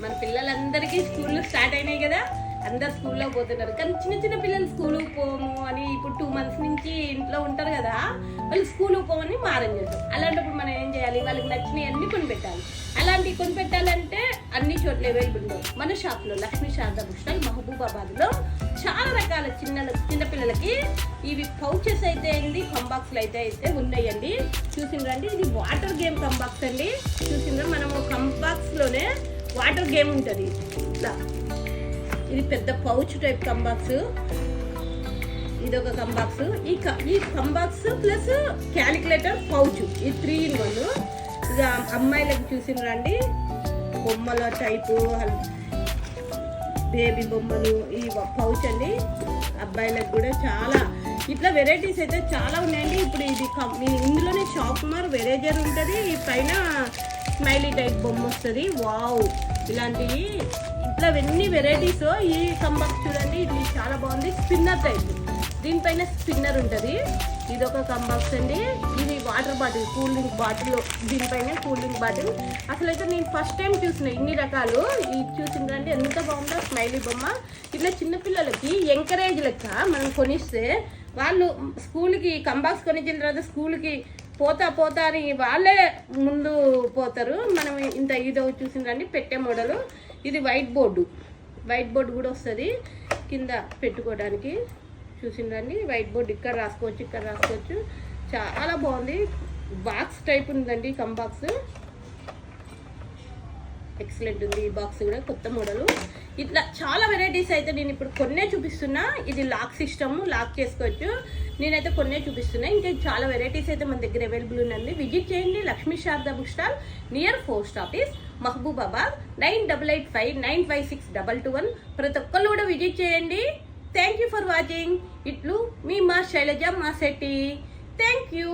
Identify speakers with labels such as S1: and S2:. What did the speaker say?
S1: మన పిల్లలందరికీ స్కూళ్ళు స్టార్ట్ అయినాయి కదా, అందరు స్కూల్లో పోతున్నారు. కానీ చిన్న చిన్న పిల్లలు స్కూల్కి పోము అని ఇప్పుడు 2 months నుంచి ఇంట్లో ఉంటారు కదా, వాళ్ళు స్కూల్కి పోమని మారం చేస్తారు. అలాంటప్పుడు మనం ఏం చేయాలి, వాళ్ళకి నచ్చినవి అన్ని కొనిపెట్టాలి. అలాంటివి కొనిపెట్టాలంటే అన్ని చోట్ల అవైలబుల్ ఉండవు. మన షాప్లో లక్ష్మీ శారదా బుక్ స్టాల్ మహబూబాబాద్లో చాలా రకాల చిన్నపిల్లలకి ఇవి పౌచెస్ అయితే అండి, కంబాక్స్లు అయితే ఉన్నాయండి. చూసిండ్రండి, ఇది వాటర్ గేమ్ కంబాక్స్ అండి. చూసిండ్రా, మనము కంబాక్స్లోనే వాటర్ గేమ్ ఉంటుంది. ఇట్లా ఇది పెద్ద పౌచ్ టైప్ కంబాక్స్, ఇదొక కంబాక్స్. ఈ కంబాక్స్ ప్లస్ క్యాలిక్యులేటర్ పౌచ్, ఈ 3 in 1. ఇక అమ్మాయిలకు చూసిండ్రండి, బొమ్మల టైపు, బేబీ బొమ్మలు, ఈ పౌచ్ అండి. అబ్బాయిలకు కూడా చాలా ఇట్లా వెరైటీస్ అయితే చాలా ఉన్నాయండి. ఇప్పుడు ఇది ఇందులోనే షార్ప్నర్ వెరేజర్ ఉంటుంది, ఈ పైన స్మైలీ టైప్ బొమ్మ వస్తుంది. వావ్, ఇలాంటివి ఇట్లా ఎన్ని వెరైటీస్. ఈ కంబాక్స్ చూడండి, ఇది చాలా బాగుంది, స్పిన్నర్ టైప్, దీనిపైన స్పిన్నర్ ఉంటుంది. ఇదొక కంబాక్స్ అండి. ఇది water bottle, cool drink bottle, దీనిపైన కూల్ డ్రింక్ బాటిల్. అసలు అయితే నేను ఫస్ట్ టైం చూసిన ఇన్ని రకాలు. ఇది చూసిందండి, ఎంత బాగుందో స్మైలీ బొమ్మ. ఇట్లా చిన్నపిల్లలకి ఎంకరేజ్ లెక్క మనం కొనిస్తే వాళ్ళు స్కూల్కి కంబాక్స్ కొనిచ్చిన తర్వాత స్కూల్కి పోతా అని వాళ్ళే ముందు పోతారు. మనం ఇంత ఇదో చూసిందండి, పెట్టే మోడలు. ఇది వైట్ బోర్డు కూడా వస్తుంది కింద పెట్టుకోవడానికి. చూసిందండి, వైట్ బోర్డు ఇక్కడ రాసుకోవచ్చు. చాలా బాగుంది, బాక్స్ టైప్ ఉందండి కంబాక్స్, ఎక్సలెంట్ ఉంది. ఈ బాక్స్ కూడా కొత్త మోడలు. ఇట్లా చాలా వెరైటీస్ అయితే నేను ఇప్పుడు కొన్నే చూపిస్తున్నా. ఇది లాక్ సిస్టమ్, లాక్ చేసుకోవచ్చు. నేనైతే కొన్నే చూపిస్తున్నా, ఇంకా చాలా వెరైటీస్ అయితే మన దగ్గర అవైలబుల్ ఉందండి. విజిట్ చేయండి Lakshmi Sharada book stall, near post office, Mahabubabad. 9885956221. ప్రతి ఒక్కళ్ళు కూడా విజిట్ చేయండి. Thank you for watching. ఇట్లు మీ మా శైలజ మా శెట్టి. Thank you.